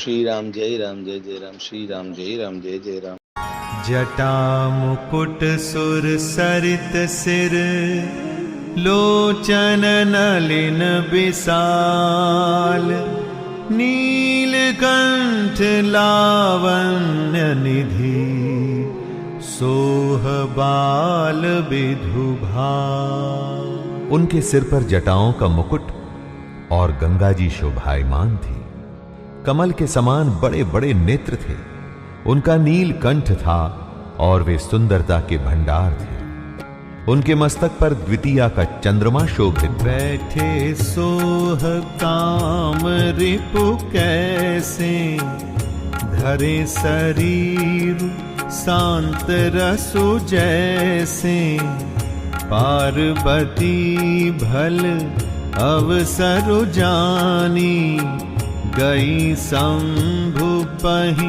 श्री राम जय राम जय जय राम, श्री राम जय राम जय जय राम। जटा मुकुट सुर सरित सिर, लोचन नलिन विशाल, नीलकंठ लावण्य निधि, सोह बाल विधुभाल। उनके सिर पर जटाओं का मुकुट और गंगा जी शोभायमान थी। कमल के समान बड़े बड़े नेत्र थे। उनका नील कंठ था और वे सुंदरता के भंडार थे। उनके मस्तक पर द्वितीया का चंद्रमा शोभित। बैठे सोह काम रिपु कैसे, धरे शरीर शांत रसु जैसे, पार्वती भल अवसरु जानी, गई शंभु पहि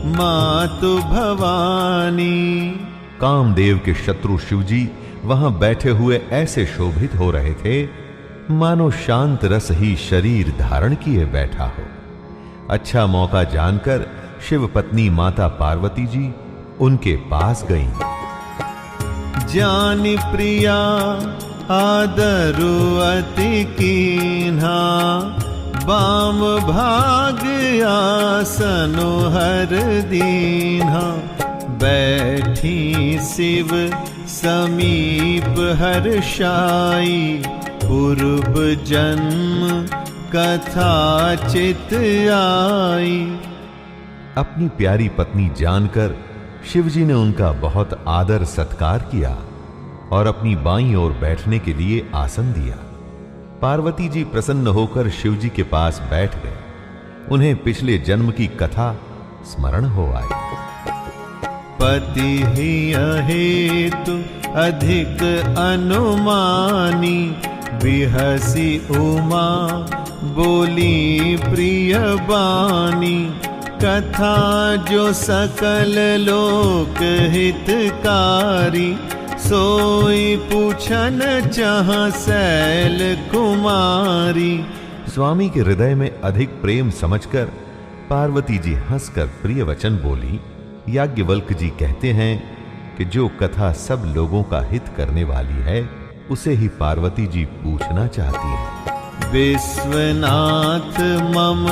मातु भवानी। कामदेव के शत्रु शिवजी वहां बैठे हुए ऐसे शोभित हो रहे थे मानो शांत रस ही शरीर धारण किए बैठा हो। अच्छा मौका जानकर शिव पत्नी माता पार्वती जी उनके पास गईं। जानि प्रिया आदरु अति कीन्हा, बाम भाग आसनु हर दीन्हा, बैठी शिव समीप हर्षाई, पूर्व जन्म कथा चित आई। अपनी प्यारी पत्नी जानकर शिवजी ने उनका बहुत आदर सत्कार किया और अपनी बाईं ओर बैठने के लिए आसन दिया। पार्वती जी प्रसन्न होकर शिवजी के पास बैठ गए। उन्हें पिछले जन्म की कथा स्मरण हो आई। पति ही अहेतु अधिक अनुमानी, बिहसी उमा बोली प्रिय बानी, कथा जो सकल लोक हितकारी, सोई पूछन चाह सैल कुमारी। स्वामी के हृदय में अधिक प्रेम समझकर पार्वती जी हंसकर प्रिय वचन बोली। याज्ञवल्क्य जी कहते हैं कि जो कथा सब लोगों का हित करने वाली है उसे ही पार्वती जी पूछना चाहती हैं। विश्वनाथ मम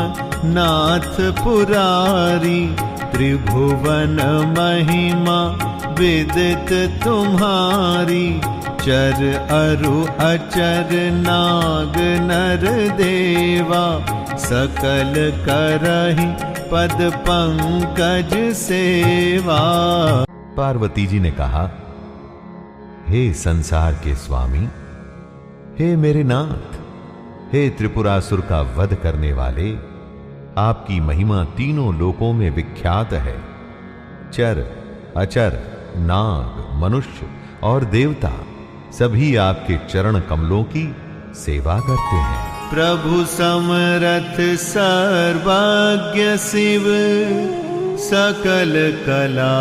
नाथ पुरारी, त्रिभुवन महिमा विदित तुम्हारी, चर अरु अचर नाग नर देवा, सकल करहि पद पंकज सेवा। पार्वती जी ने कहा, हे संसार के स्वामी, हे मेरे नाथ, हे त्रिपुरासुर का वध करने वाले, आपकी महिमा तीनों लोकों में विख्यात है। चर अचर नाग मनुष्य और देवता सभी आपके चरण कमलों की सेवा करते हैं। प्रभु समरथ सर्वज्ञ शिव, सकल कला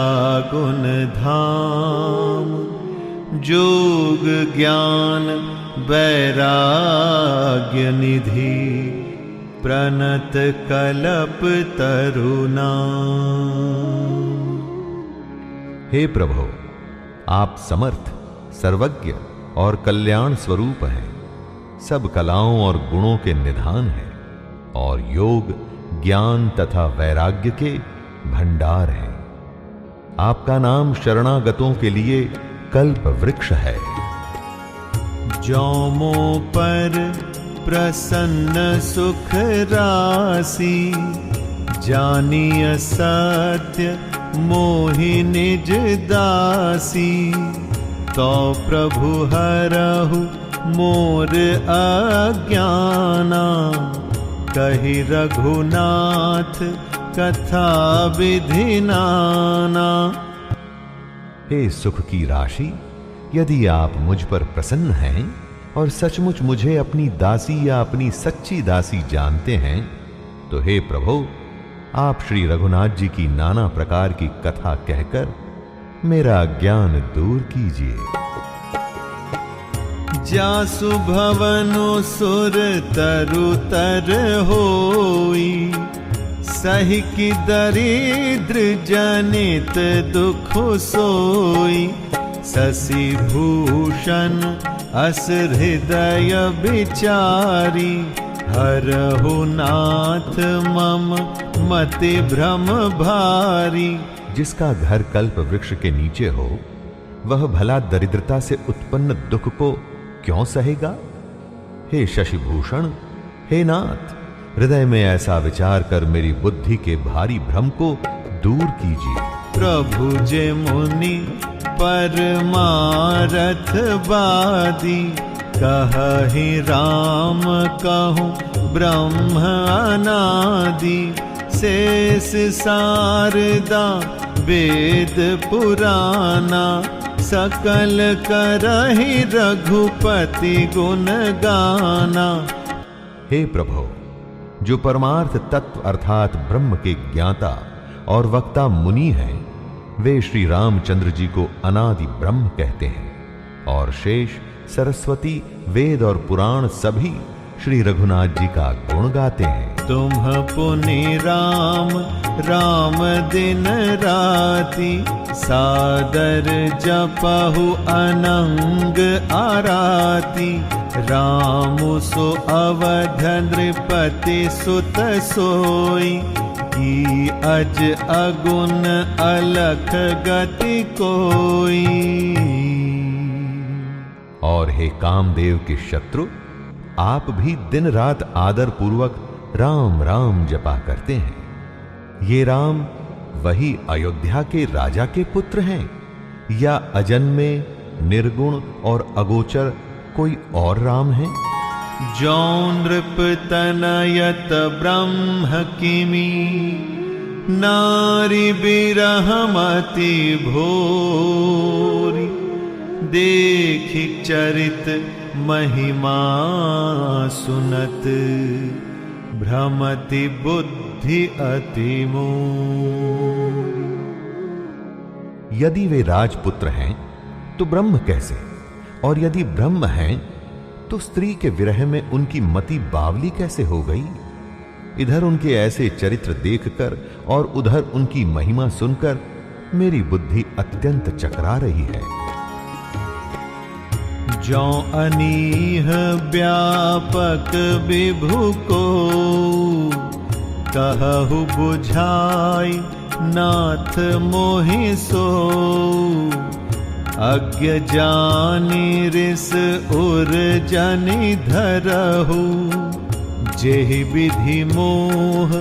गुण धाम, जोग ज्ञान वैराग्य निधि, प्रणत कलप तरुना। हे प्रभु, आप समर्थ सर्वज्ञ और कल्याण स्वरूप हैं, सब कलाओं और गुणों के निधान हैं और योग ज्ञान तथा वैराग्य के भंडार हैं। आपका नाम शरणागतों के लिए कल्प वृक्ष है। जौमो पर प्रसन्न सुख राशि, जानिय सत्य मोहि निज दासी, तो प्रभु हरहु मोर अज्ञाना, कहि रघुनाथ कथा विधि नाना। हे सुख की राशि, यदि आप मुझ पर प्रसन्न हैं और सचमुच मुझे अपनी दासी या अपनी सच्ची दासी जानते हैं, तो हे प्रभु, आप श्री रघुनाथ जी की नाना प्रकार की कथा कहकर मेरा ज्ञान दूर कीजिए। जासु भवनु सुर तरु तर होई, सही की दरिद्र जनित दुख सोई, शशि भूषण अस हृदय विचारी, हरहु नाथ मम मति भ्रम भारी। जिसका घर कल्प वृक्ष के नीचे हो, वह भला दरिद्रता से उत्पन्न दुख को क्यों सहेगा? हे शशिभूषण, हे नाथ, हृदय में ऐसा विचार कर मेरी बुद्धि के भारी भ्रम को दूर कीजिए। प्रभु जे मुनि परमारथ बादी, कहहि राम कहूँ ब्रह्म अनादि, शेष शारदा वेद पुराना, सकल करहि रघुपति गुण गाना। हे प्रभु, जो परमार्थ तत्व अर्थात ब्रह्म के ज्ञाता और वक्ता मुनि हैं, वे श्री रामचंद्र जी को अनादि ब्रह्म कहते हैं, और शेष सरस्वती वेद और पुराण सभी श्री रघुनाथ जी का गुण गाते हैं। तुम पुनि राम राम दिन राति, सादर जपहु अनंग आराती, राम सो अवध नृपति सुत सोई, की अज अगुन अलख गति कोई। और हे कामदेव के शत्रु, आप भी दिन रात आदर पूर्वक राम राम जपा करते हैं। ये राम वही अयोध्या के राजा के पुत्र हैं, या अजन्मे निर्गुण और अगोचर कोई और राम हैं? जो नृप तनयत ब्रह्म किमी, नारी बिरहमति भोरी, देखि चरित महिमा सुनत, भ्रमति बुद्धि अति मोरी। यदि वे राजपुत्र हैं तो ब्रह्म कैसे, और यदि ब्रह्म हैं तो स्त्री के विरह में उनकी मति बावली कैसे हो गई? इधर उनके ऐसे चरित्र देखकर और उधर उनकी महिमा सुनकर मेरी बुद्धि अत्यंत चकरा रही है। जो अनीह व्यापक विभु को, कहु बुझाई नाथ मोहि सो, अज्ञ जानि रिस उर जनि धरहु, जेहि विधि मोह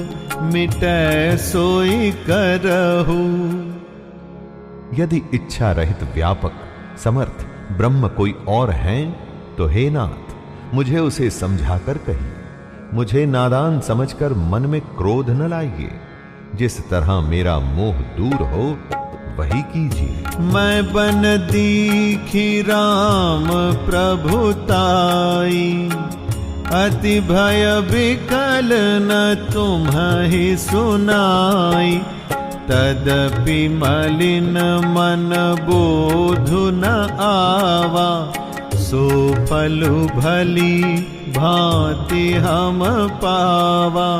मिटै सोई करहु। यदि इच्छा रहित व्यापक समर्थ ब्रह्म कोई और हैं तो हे नाथ, मुझे उसे समझाकर कहिए। मुझे नादान समझकर मन में क्रोध न लाइए। जिस तरह मेरा मोह दूर हो वही कीजिए। मैं बन दीखी राम प्रभुताई, अति भय विकल न तुम्हि सुनाई, तदपि मलिन मन बोधु न आवा, सो फलु भली भांति हम पावा।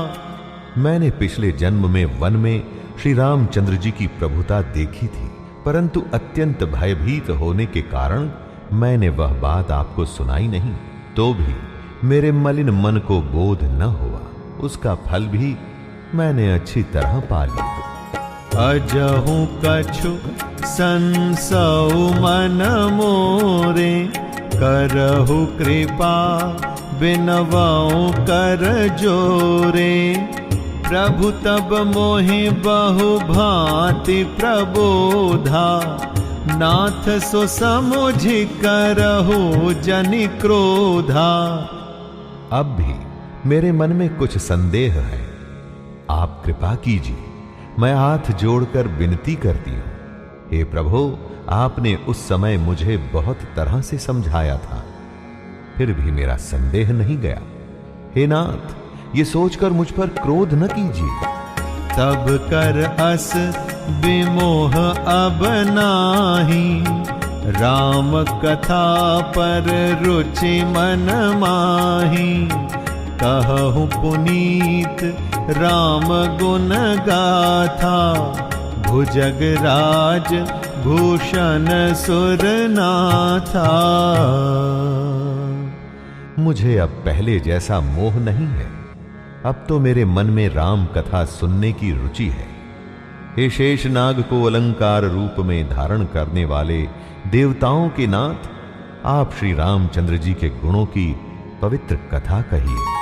मैंने पिछले जन्म में वन में श्री रामचंद्र जी की प्रभुता देखी थी, परंतु अत्यंत भयभीत होने के कारण मैंने वह बात आपको सुनाई नहीं। तो भी मेरे मलिन मन को बोध न हुआ, उसका फल भी मैंने अच्छी तरह पा लिया। अजहु कछु संसौ मन मोरे, करहु कृपा बिनवऊ कर जोरे, प्रभु तब मोहि बहु भांति प्रबोधा, नाथ सो समुझि करहु जनि क्रोधा। अब भी मेरे मन में कुछ संदेह है, आप कृपा कीजिए। मैं हाथ जोड़कर विनती करती हूं। हे प्रभु, आपने उस समय मुझे बहुत तरह से समझाया था, फिर भी मेरा संदेह नहीं गया। हे नाथ, ये सोचकर मुझ पर क्रोध न कीजिए। तब कर अस विमोह अब नाही, राम कथा पर रुचि मन माही, कहूँ पुनीत राम गुण गाथा, भुजगराज भूषण सुरनाथा। मुझे अब पहले जैसा मोह नहीं है, अब तो मेरे मन में राम कथा सुनने की रुचि है। हे शेषनाग को अलंकार रूप में धारण करने वाले देवताओं के नाथ, आप श्री रामचंद्र जी के गुणों की पवित्र कथा कहिए।